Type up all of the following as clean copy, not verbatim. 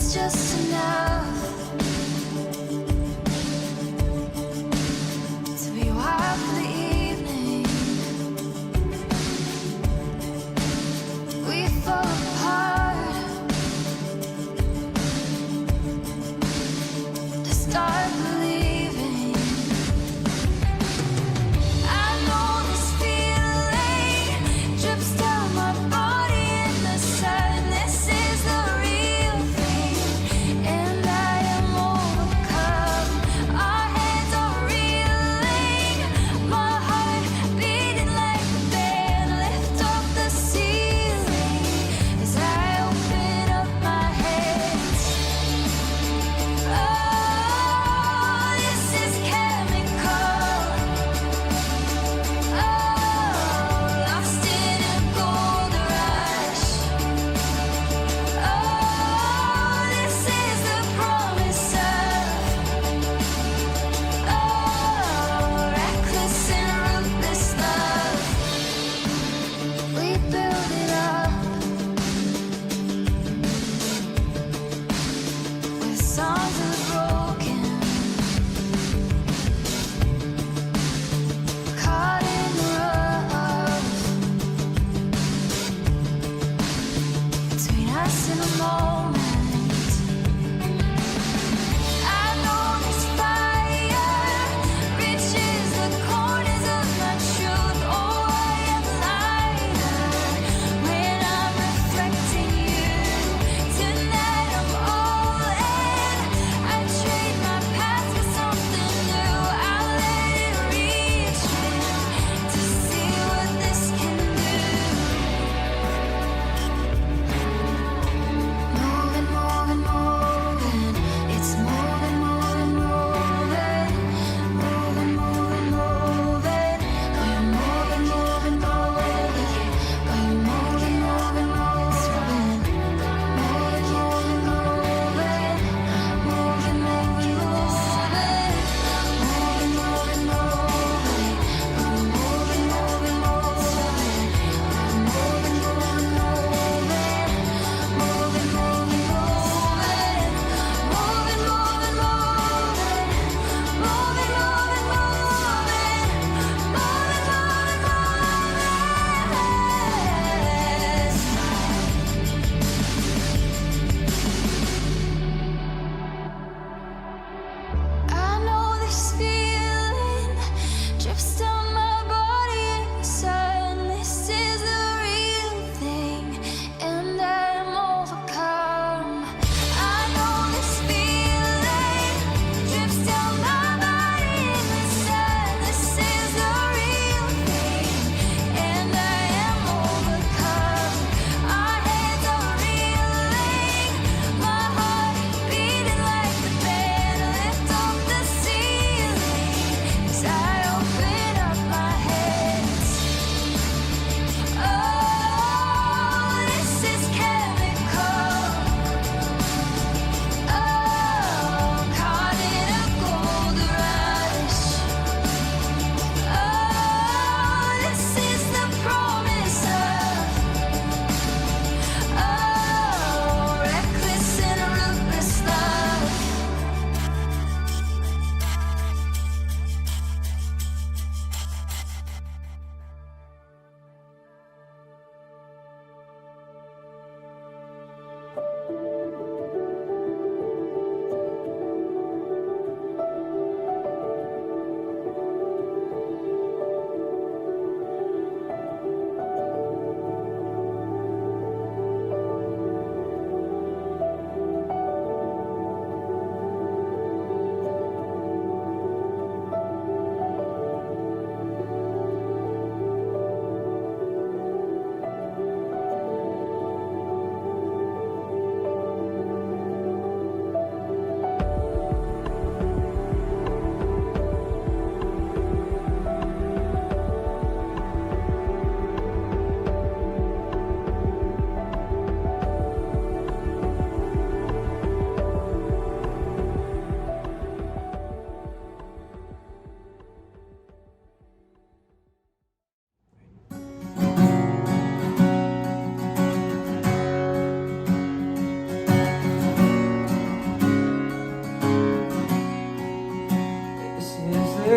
it's just enough to be wild for the evening. We fall apart to start believing. I know this feeling drips down my body in the sadness is the real thing, and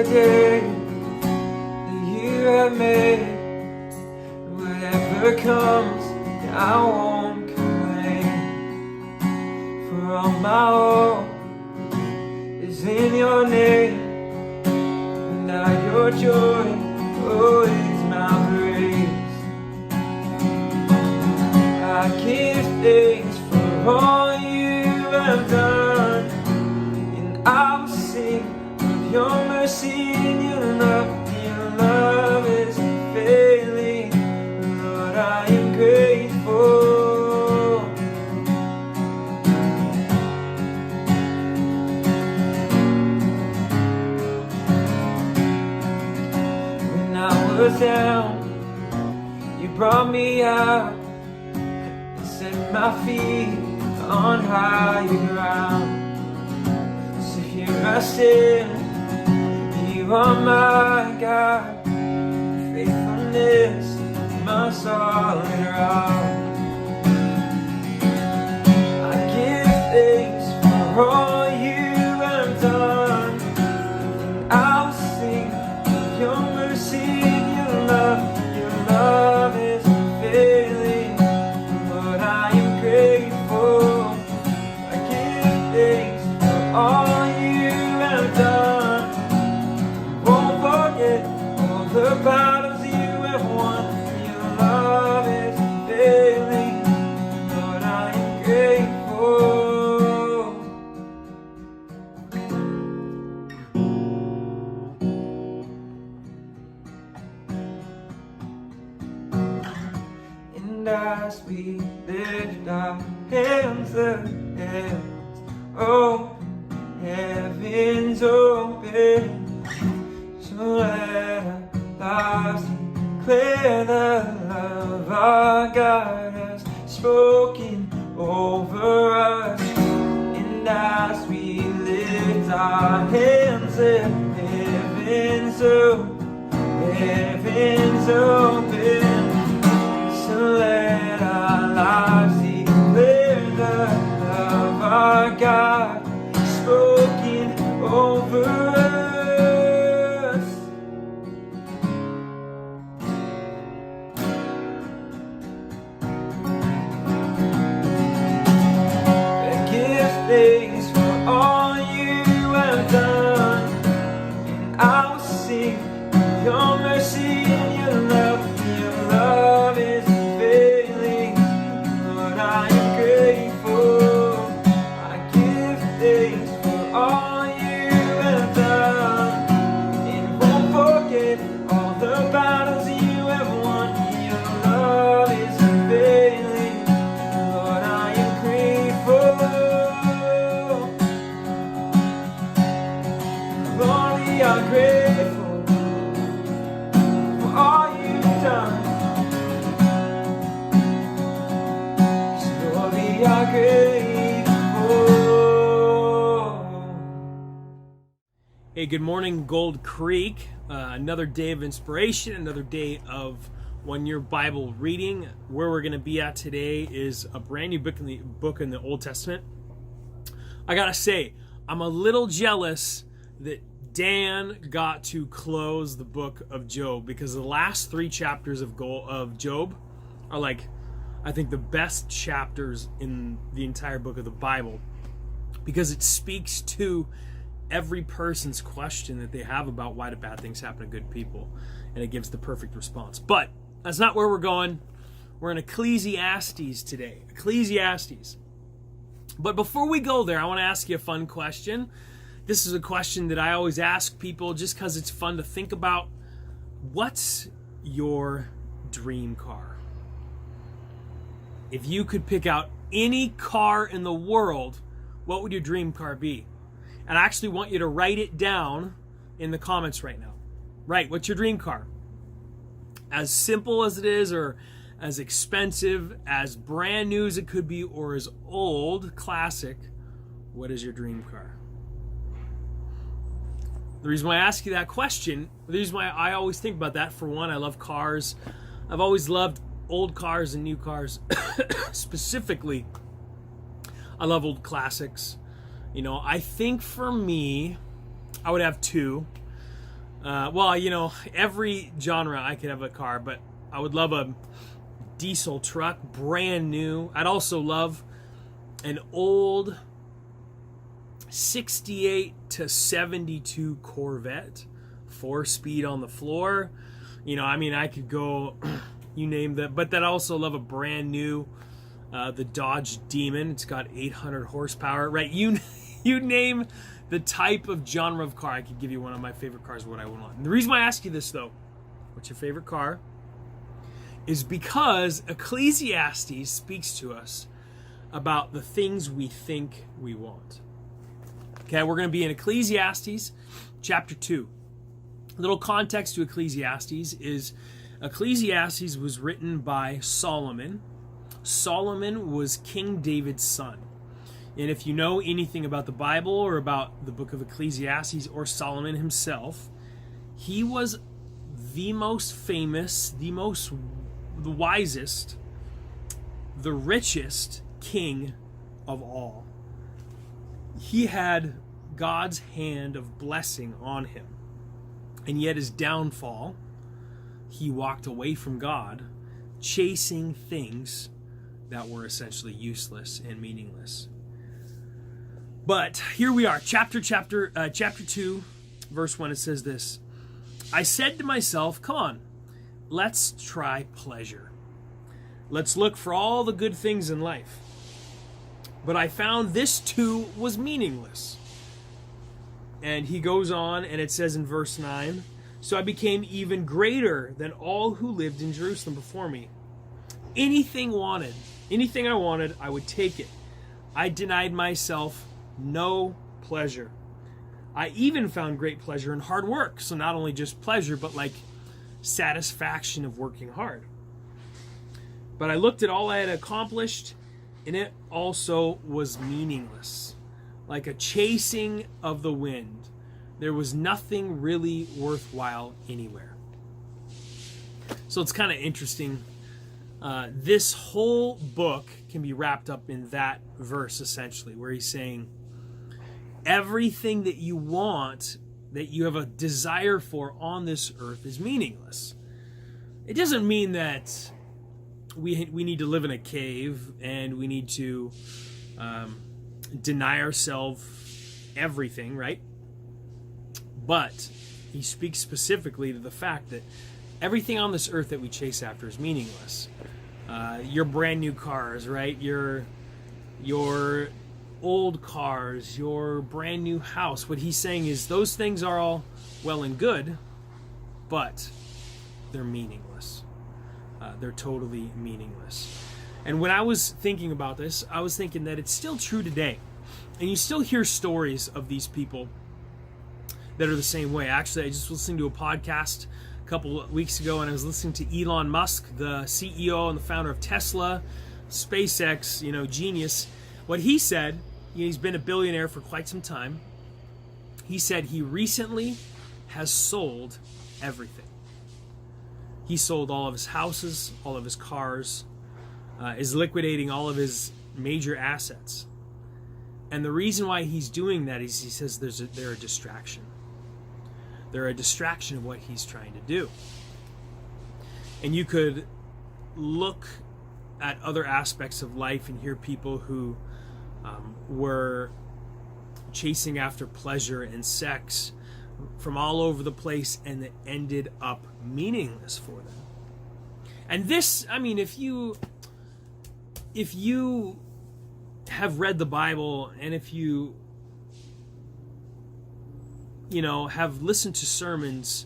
day that you have made. Whatever comes, I won't complain. For all my hope is in your name, and now your joy is my praise. I give thanks for all you have done, and I will sing of your mercy and your love. Your love is unfailing. Lord, I am grateful. When I was down, you brought me out and set my feet on higher ground. So here I stand, you are my God. Faithfulness, my solid rock. I give thanks for all you have done, and I will sing of your mercy and your love. Your love is unfailing. Lord, I am grateful. I give thanks for all you have done. Won't forget all the battles you have won. Your love is unfailing. Lord, I am grateful. And as we lift our hands, the heavens open, heavens open. So let our lives declare the love our God has spoken over us. And as we lift our hands, the heavens open, heavens open. So let our lives declare the love our God has spoken over us. Thanks for all you have done, and I will sing of your mercy and your love. Your love is unfailing. Lord, I am grateful. I give thanks for all you have done, and won't forget all the battles you have won. Your love is unfailing. Lord, I am grateful. Lord, we are grateful for all you've done. Yes, Lord, we are grateful. Hey, good morning, Gold Creek. Another day of inspiration, another day of 1 year Bible reading. Where we're going to be at today is a brand new book in the Old Testament. I gotta say, I'm a little jealous that Dan got to close the book of Job, because the last 3 chapters of Job are like, I think, the best chapters in the entire book of the Bible, because it speaks to every person's question that they have about why do bad things happen to good people, and it gives the perfect response. But that's not where we're going. We're in Ecclesiastes today. Ecclesiastes. But before we go there, I want to ask you a fun question. This is a question that I always ask people just because it's fun to think about. What's your dream car? If you could pick out any car in the world, what would your dream car be? And I actually want you to write it down in the comments right now. Right, what's your dream car? As simple as it is, or as expensive, as brand new as it could be, or as old, classic, what is your dream car? The reason why I ask you that question, the reason why I always think about that, for one, I love cars. I've always loved old cars and new cars. Specifically, I love old classics. You know, I think for me, I would have 2. Well, you know, every genre I could have a car, but I would love a diesel truck, brand new. I'd also love an old 68 to 72 Corvette, 4-speed on the floor. You know, I mean, I could go, you name that, but I'd also love a brand new, the Dodge Demon. It's got 800 horsepower, right? You name the type of genre of car, I could give you one of my favorite cars, what I would want. And the reason why I ask you this, though, what's your favorite car, is because Ecclesiastes speaks to us about the things we think we want. Okay, we're going to be in Ecclesiastes chapter 2. A little context to Ecclesiastes is Ecclesiastes was written by Solomon. Solomon was King David's son. And if you know anything about the Bible or about the book of Ecclesiastes or Solomon himself, he was the most famous, the wisest, the richest king of all. He had God's hand of blessing on him. And yet his downfall, he walked away from God, chasing things that were essentially useless and meaningless. But here we are, chapter 2, verse 1, it says this: I said to myself, come on, let's try pleasure. Let's look for all the good things in life. But I found this too was meaningless. And he goes on, and it says in verse 9, so I became even greater than all who lived in Jerusalem before me. Anything I wanted, I would take it. I denied myself no pleasure. I even found great pleasure in hard work. So not only just pleasure, but like satisfaction of working hard. But I looked at all I had accomplished, and it also was meaningless. Like a chasing of the wind. There was nothing really worthwhile anywhere. So it's kind of interesting. This whole book can be wrapped up in that verse, essentially, where he's saying, everything that you want, that you have a desire for on this earth, is meaningless. It doesn't mean that we need to live in a cave and we need to deny ourselves everything, right? But he speaks specifically to the fact that everything on this earth that we chase after is meaningless. Your brand new cars, right? Your old cars, your brand new house. What he's saying is those things are all well and good, but they're meaningless. They're totally meaningless. And when I was thinking about this, I was thinking that it's still true today. And you still hear stories of these people that are the same way. Actually, I just listened to a podcast a couple of weeks ago, and I was listening to Elon Musk, the CEO and the founder of Tesla, SpaceX, genius. What he said, he's been a billionaire for quite some time. He said he recently has sold everything. He sold all of his houses, all of his cars, is liquidating all of his major assets. And the reason why he's doing that is he says they're a distraction. They're a distraction of what he's trying to do. And you could look at other aspects of life and hear people who were chasing after pleasure and sex from all over the place, and that ended up meaningless for them. And this, I mean, if you have read the Bible, and if you have listened to sermons,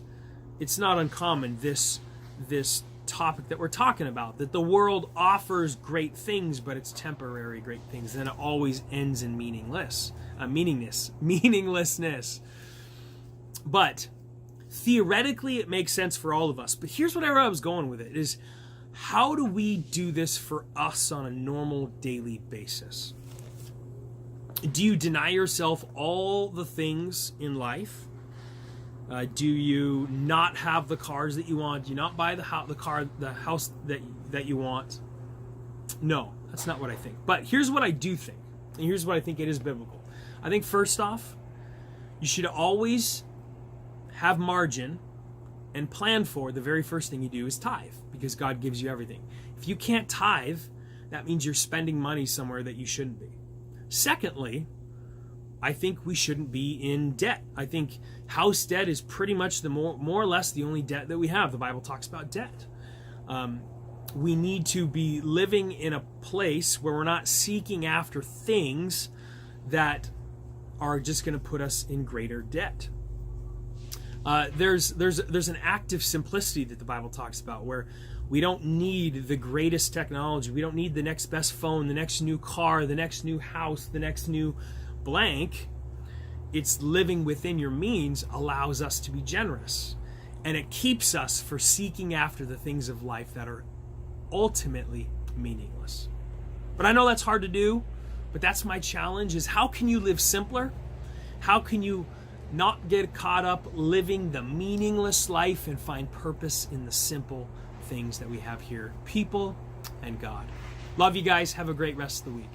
it's not uncommon, this topic that we're talking about, that the world offers great things, but it's temporary great things, and it always ends in meaninglessness. But theoretically, it makes sense for all of us. But here's where I was going with it, is how do we do this for us on a normal daily basis? Do you deny yourself all the things in life? Do you not have the cars that you want? Do you not buy the house that you want? No, that's not what I think. But here's what I do think. And here's what I think it is biblical. I think first off, you should always have margin and plan for, the very first thing you do is tithe, because God gives you everything. If you can't tithe, that means you're spending money somewhere that you shouldn't be. Secondly, I think we shouldn't be in debt. I think house debt is pretty much the more or less the only debt that we have. The Bible talks about debt. We need to be living in a place where we're not seeking after things that are just going to put us in greater debt. There's an active simplicity that the Bible talks about, where we don't need the greatest technology. We don't need the next best phone, the next new car, the next new house, the next new blank. It's living within your means allows us to be generous. And it keeps us from seeking after the things of life that are ultimately meaningless. But I know that's hard to do, but that's my challenge, is how can you live simpler? How can you not get caught up living the meaningless life and find purpose in the simple things that we have here, people and God? Love you guys. Have a great rest of the week.